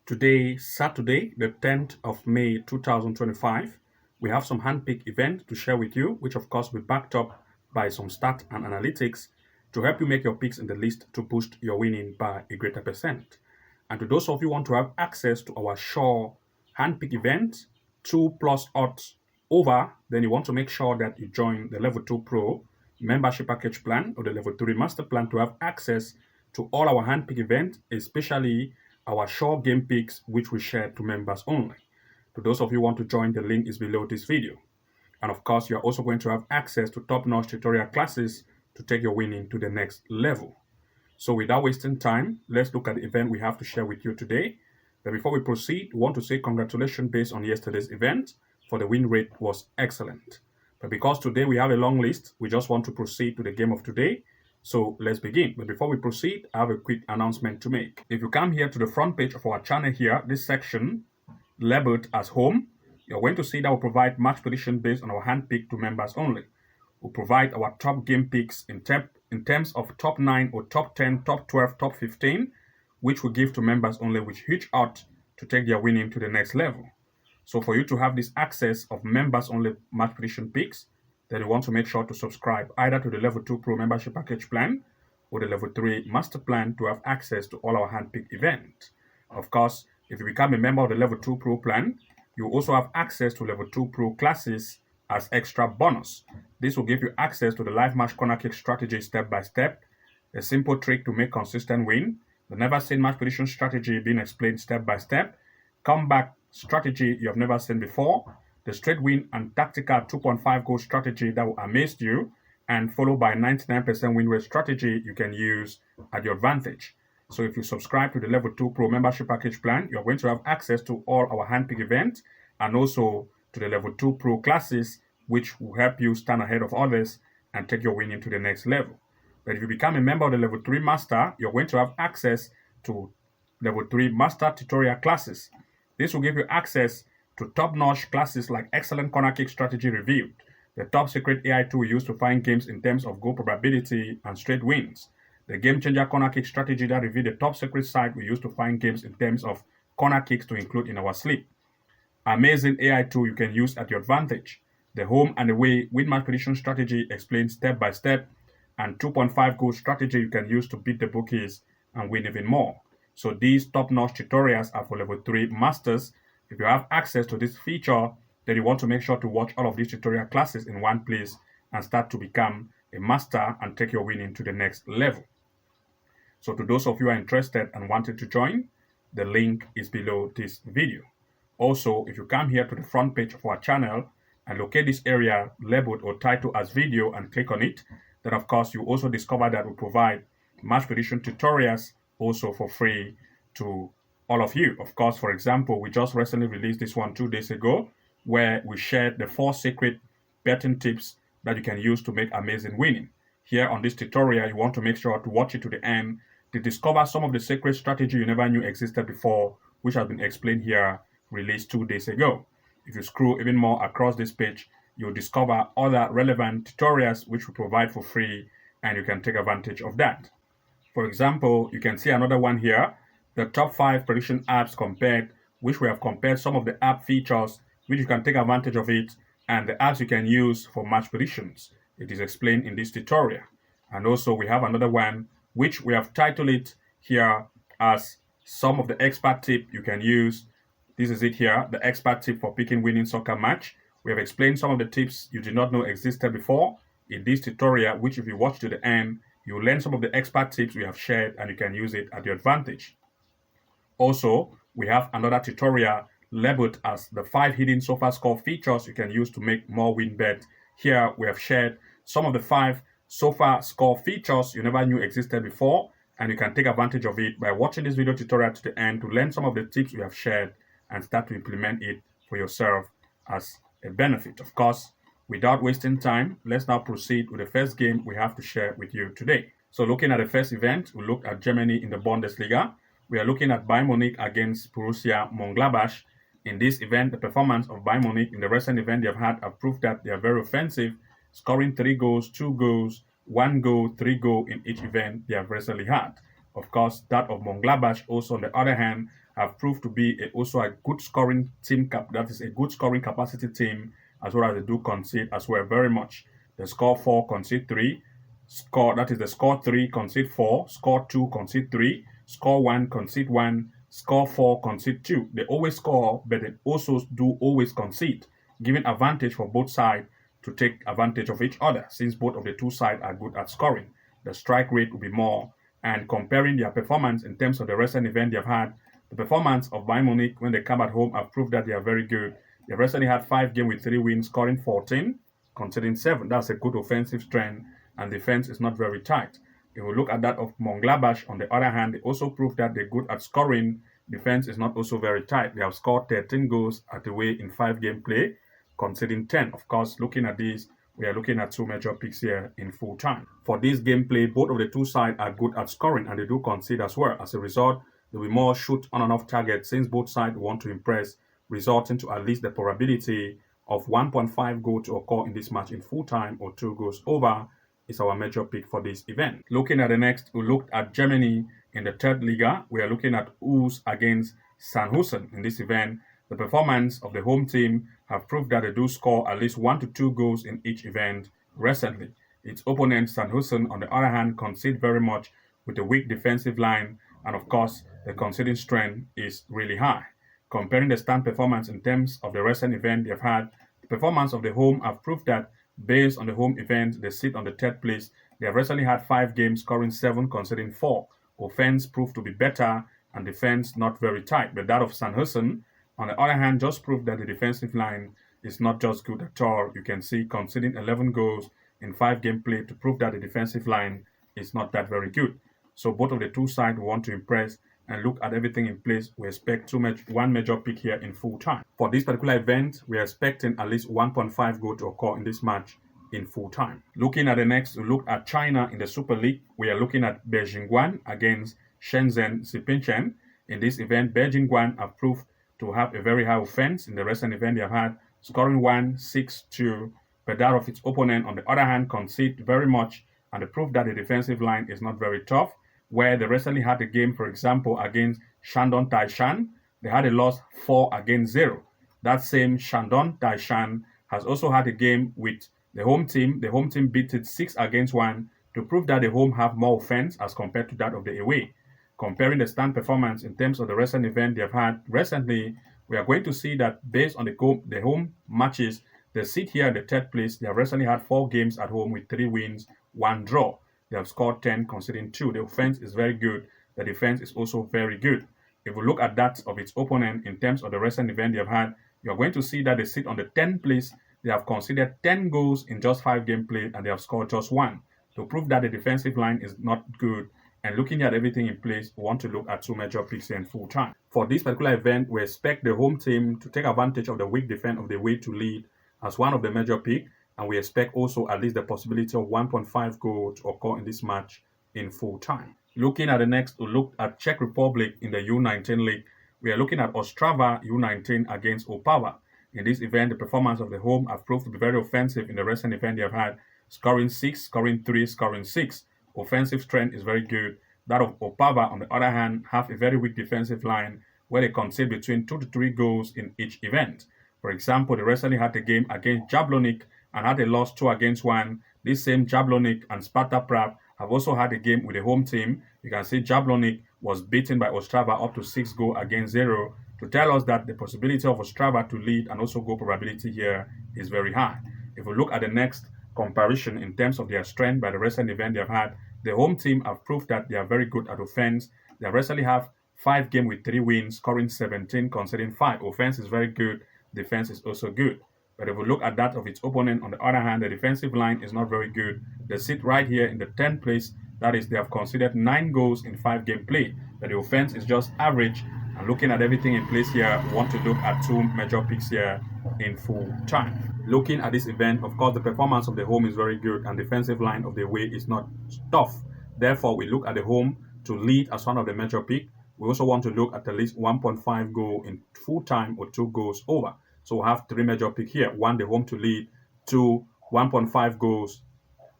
Today, Saturday, the 10th of May 2025, we have some handpicked event to share with you, which of course will be backed up by some stats and analytics to help you make your picks in the list to boost your winning by a greater percent. And to those of you who want to have access to our sure handpick event, 2 plus odds over, then you want to make sure that you join the Level 2 Pro membership package plan or the Level 3 master plan to have access to all our handpick events, especially our short game picks, which we share to members only. To those of you who want to join, the link is below this video. And of course, you're also going to have access to top-notch tutorial classes to take your winning to the next level. So without wasting time, let's look at the event we have to share with you today. But before we proceed, we want to say congratulations based on yesterday's event, for the win rate was excellent. But because today we have a long list, we just want to proceed to the game of today. So let's begin. But before we proceed, I have a quick announcement to make. If you come here to the front page of our channel here, this section labeled as home, you're going to see that we'll provide match prediction based on our hand pick to members only. We'll provide our top game picks in terms of top 9 or top 10, top 12, top 15, which we give to members only with huge odds to take their winning to the next level. So for you to have this access of members only match prediction picks, then you want to make sure to subscribe either to the Level 2 Pro membership package plan or the Level 3 master plan to have access to all our handpicked events. Of course, if you become a member of the Level 2 Pro plan, you also have access to Level 2 Pro classes as extra bonus. This will give you access to the live match corner kick strategy step by step, a simple trick to make consistent win, the never seen match prediction strategy being explained step by step, comeback strategy you have never seen before, the straight win and tactical 2.5 goal strategy that will amaze you, and followed by 99% win rate strategy you can use at your advantage. So if you subscribe to the Level 2 Pro membership package plan, you're going to have access to all our handpick events and also to the Level 2 Pro classes, which will help you stand ahead of others and take your winning to the next level. But if you become a member of the Level 3 Master, you're going to have access to Level 3 Master tutorial classes. This will give you access to top-notch classes like excellent corner kick strategy reviewed, the top secret AI tool used to find games in terms of goal probability and straight wins, the game changer corner kick strategy that revealed the top secret site we use to find games in terms of corner kicks to include in our sleep, amazing AI tool you can use at your advantage, the home and away win match prediction strategy explained step by step, and 2.5 goal strategy you can use to beat the bookies and win even more. So these top-notch tutorials are for Level 3 Masters. If you have access to this feature, then you want to make sure to watch all of these tutorial classes in one place and start to become a master and take your winning to the next level. So to those of you who are interested and wanted to join, the link is below this video. Also, if you come here to the front page of our channel and locate this area labeled or titled as video and click on it, then of course you also discover that we provide match prediction tutorials also for free to all of you. Of course, for example, we just recently released this one 2 days ago, where we shared the 4 secret betting tips that you can use to make amazing winning. Here on this tutorial, you want to make sure to watch it to the end to discover some of the secret strategy you never knew existed before, which has been explained here, released 2 days ago. If you scroll even more across this page, you'll discover other relevant tutorials which we provide for free, and you can take advantage of that. For example, you can see another one here, the top 5 prediction apps compared, which we have compared some of the app features which you can take advantage of it and the apps you can use for match predictions. It is explained in this tutorial. And also we have another one which we have titled it here as some of the expert tip you can use. This is it here, the expert tip for picking winning soccer match. We have explained some of the tips you did not know existed before in this tutorial, which if you watch to the end, you'll learn some of the expert tips we have shared and you can use it at your advantage. Also, we have another tutorial labeled as the 5 hidden Sofascore features you can use to make more win bets. Here we have shared some of the 5 Sofascore features you never knew existed before, and you can take advantage of it by watching this video tutorial to the end to learn some of the tips we have shared and start to implement it for yourself as a benefit. Of course, without wasting time, let's now proceed with the first game we have to share with you today. So looking at the first event, we looked at Germany in the Bundesliga. We are looking at Bayern Munich against Borussia Monchengladbach. In this event, the performance of Bayern Munich in the recent event they have had have proved that they are very offensive, scoring 3 goals, 2 goals, 1 goal, 3 goals in each event they have recently had. Of course, that of Monchengladbach also on the other hand have proved to be also a good scoring team, that is a good scoring capacity team, as well as they do concede as well very much. They score 4, concede 3, that is the score 3, concede 4, score 2, concede 3, score 1, concede 1, score 4, concede 2. They always score, but they also do always concede, giving advantage for both sides to take advantage of each other, since both of the two sides are good at scoring. The strike rate will be more, and comparing their performance in terms of the recent event they've had, the performance of Bayern Munich when they come at home have proved that they are very good. They've recently had 5 games with 3 wins, scoring 14, conceding 7. That's a good offensive strength, and defense is not very tight. If we look at that of Monchengladbach, on the other hand, they also proved that they're good at scoring. Defense is not also very tight. They have scored 13 goals at away in 5-game play, conceding 10. Of course, looking at these, we are looking at 2 major picks here in full time. For this gameplay, both of the two sides are good at scoring, and they do concede as well. As a result, there will be more shoot on and off target, since both sides want to impress, resulting to at least the probability of 1.5 goals to occur in this match in full time, or 2 goals over, is our major pick for this event. Looking at the next, we looked at Germany in the third Liga. We are looking at Us against Sandhausen in this event. The performance of the home team have proved that they do score at least 1 to 2 goals in each event recently. Its opponent, Sandhausen, on the other hand, concede very much with a weak defensive line, and of course, the conceding strength is really high. Comparing the stand performance in terms of the recent event they've had, the performance of the home have proved that based on the home event, they sit on the 3rd place. They have recently had 5 games, scoring 7, conceding 4. Offense proved to be better, and defense not very tight. But that of Sandhausen, on the other hand, just proved that the defensive line is not just good at all. You can see conceding 11 goals in 5-game play to prove that the defensive line is not that very good. So both of the two sides want to impress and look at everything in place. We expect 1 major pick here in full time. For this particular event, we are expecting at least 1.5 goal to occur in this match in full time. Looking at the next, we look at China in the Super League. We are looking at Beijing against Shenzhen. In this event, Beijing have proved to have a very high offense in the recent event they have had, scoring 1, 6, 2, but that of its opponent, on the other hand, concede very much, and they prove that the defensive line is not very tough. Where they recently had a game, for example, against Shandong Taishan, they had a loss 4-0. That same Shandong Taishan has also had a game with the home team. The home team beat it 6-1 to prove that the home have more offense as compared to that of the away. Comparing the stand performance in terms of the recent event they've had recently, we are going to see that based on the home matches, they sit here in the 3rd place. They have recently had 4 games at home with 3 wins, 1 draw. They have scored 10, conceding 2. The offense is very good. The defense is also very good. If we look at that of its opponent in terms of the recent event they have had, you are going to see that they sit on the 10th place. They have conceded 10 goals in just 5-game play, and they have scored just 1. To prove that the defensive line is not good, and looking at everything in place, we want to look at 2 major picks in full time. For this particular event, we expect the home team to take advantage of the weak defense of the way to lead as one of the major picks. And we expect also at least the possibility of 1.5 goals to occur in this match in full time. Looking at the next, we look at Czech Republic in the U19 league. We are looking at Ostrava U19 against Opava. In this event, the performance of the home have proved to be very offensive in the recent event they have had, scoring 6, scoring 3, scoring 6. Offensive strength is very good. That of Opava, on the other hand, have a very weak defensive line where they concede between 2 to 3 goals in each event. For example, they recently had a game against Jablonec and had a loss 2-1. This same Jablonec and Sparta Prague have also had a game with the home team. You can see Jablonec was beaten by Ostrava up to 6-0 to tell us that the possibility of Ostrava to lead and also goal probability here is very high. If we look at the next comparison in terms of their strength by the recent event they have had, the home team have proved that they are very good at offense. They recently have 5 games with 3 wins, scoring 17, conceding 5. Offense is very good. Defense is also good. But if we look at that of its opponent, on the other hand, the defensive line is not very good. They sit right here in the 10th place. That is, they have conceded 9 goals in 5-game play. But the offense is just average. And looking at everything in place here, we want to look at 2 major picks here in full time. Looking at this event, of course, the performance of the home is very good and defensive line of the away is not tough. Therefore, we look at the home to lead as one of the major picks. We also want to look at least 1.5 goal in full time or 2 goals over. So we'll have 3 major picks here. 1, the home to lead. 2, 1.5 goals.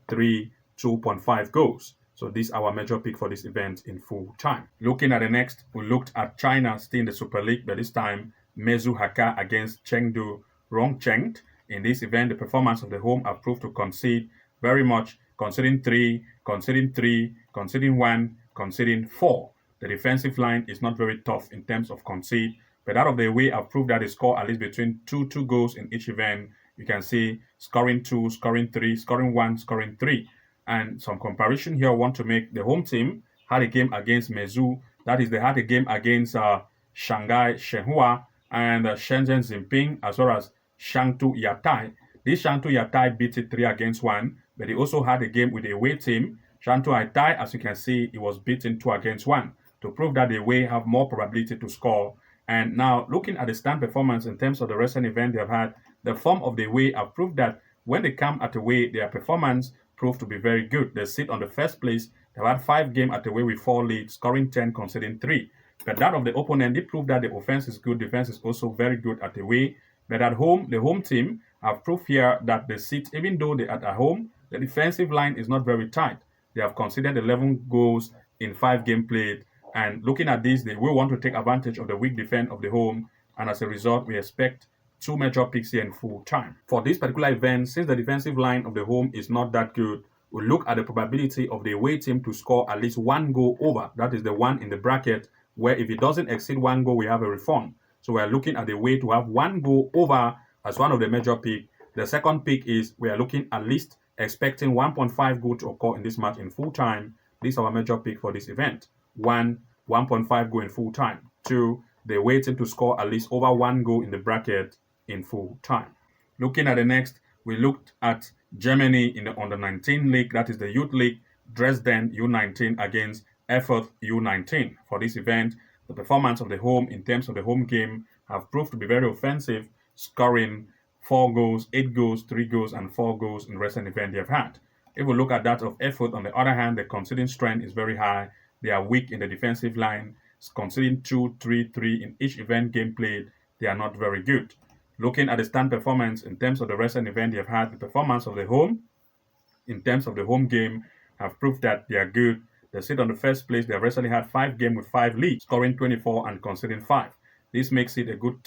3, 2.5 goals. So this is our major pick for this event in full time. Looking at the next, we looked at China still in the Super League, but this time Meizhou Haka against Chengdu Rongcheng. In this event, the performance of the home have proved to concede very much, conceding 3, conceding 3, conceding 1, conceding 4. The defensive line is not very tough in terms of concede, but out of the way, I've proved that they score at least between 2 goals in each event. You can see scoring 2, scoring 3, scoring 1, scoring 3. And some comparison here I want to make. The home team had a game against Meizhou. That is, they had a game against Shanghai Shenhua and Shenzhen Jinping, as well as Chengdu Yatai. This Chengdu Yatai beat it 3-1, but they also had a game with the away team. Chengdu Yatai, as you can see, it was beaten 2-1 to prove that the away have more probability to score. And now, looking at the stand performance in terms of the recent event they have had, the form of the away have proved that when they come at away, their performance proved to be very good. They sit on the first place. They've had 5 games at away with 4 leads, scoring 10, conceding 3. But that of the opponent, they proved that the offense is good, defense is also very good at away. But at home, the home team have proved here that they sit, even though they are at home, the defensive line is not very tight. They have conceded 11 goals in 5 games played. And looking at this, they will want to take advantage of the weak defense of the home. And as a result, we expect 2 major picks here in full time. For this particular event, since the defensive line of the home is not that good, we'll look at the probability of the away team to score at least 1 goal over. That is the one in the bracket, where if it doesn't exceed 1 goal, we have a refund. So we are looking at the way to have 1 goal over as one of the major pick. The second pick is we are looking at least expecting 1.5 goal to occur in this match in full time. This is our major pick for this event. 1.5 goal in full time. 2, the away team to score at least over 1 goal in the bracket in full time. Looking at the next, we looked at Germany in the Under-19 league, that is the youth league, Dresden U19 against Erfurt U19. For this event, the performance of the home in terms of the home game have proved to be very offensive, scoring 4 goals, 8 goals, 3 goals, and 4 goals in recent event they have had. If we look at that of Erfurt, on the other hand, the conceding strength is very high. They are weak in the defensive line, conceding 2, 3, 3 in each event game played. They are not very good. Looking at the stand performance in terms of the recent event they have had, the performance of the home in terms of the home game have proved that they are good. They sit on the first place. They have recently had 5 games with 5 leads, scoring 24 and conceding 5. This makes it a good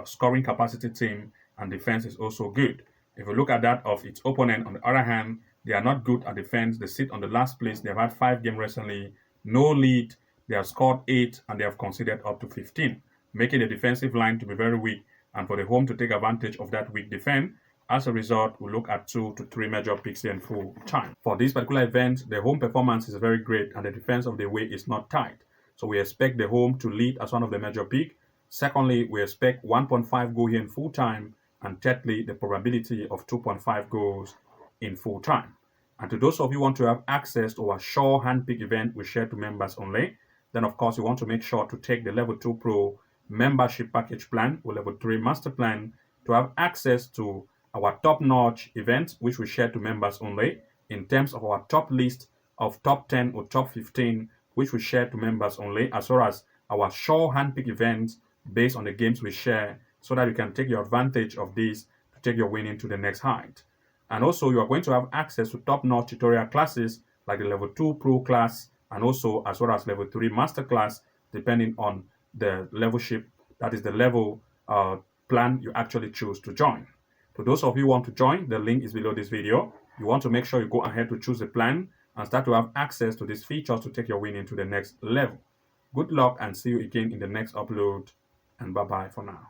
scoring capacity team, and defense is also good. If you look at that of its opponent, on the other hand, they are not good at defense. They sit on the last place. They have had 5 games recently, no lead. They have scored 8 and they have conceded up to 15, making the defensive line to be very weak, and for the home to take advantage of that weak defense. As a result, we'll look at 2 to 3 major picks here in full time. For this particular event, the home performance is very great and the defense of the away is not tight. So we expect the home to lead as one of the major picks. Secondly, we expect 1.5 goal here in full time. And thirdly, the probability of 2.5 goals in full time. And to those of you who want to have access to our sure handpick event we share to members only, then of course you want to make sure to take the Level 2 Pro membership package plan or Level 3 master plan to have access to our top-notch events which we share to members only in terms of our top list of top 10 or top 15 which we share to members only, as well as our sure handpick events based on the games we share, so that you can take your advantage of this to take your winning to the next height. And also you are going to have access to top-notch tutorial classes like the Level 2 Pro class and also as well as Level 3 Master class, depending on the levelship, that is the level plan you actually choose to join. To those of you who want to join, the link is below this video. You want to make sure you go ahead to choose a plan and start to have access to these features to take your winning to the next level. Good luck and see you again in the next upload, and bye-bye for now.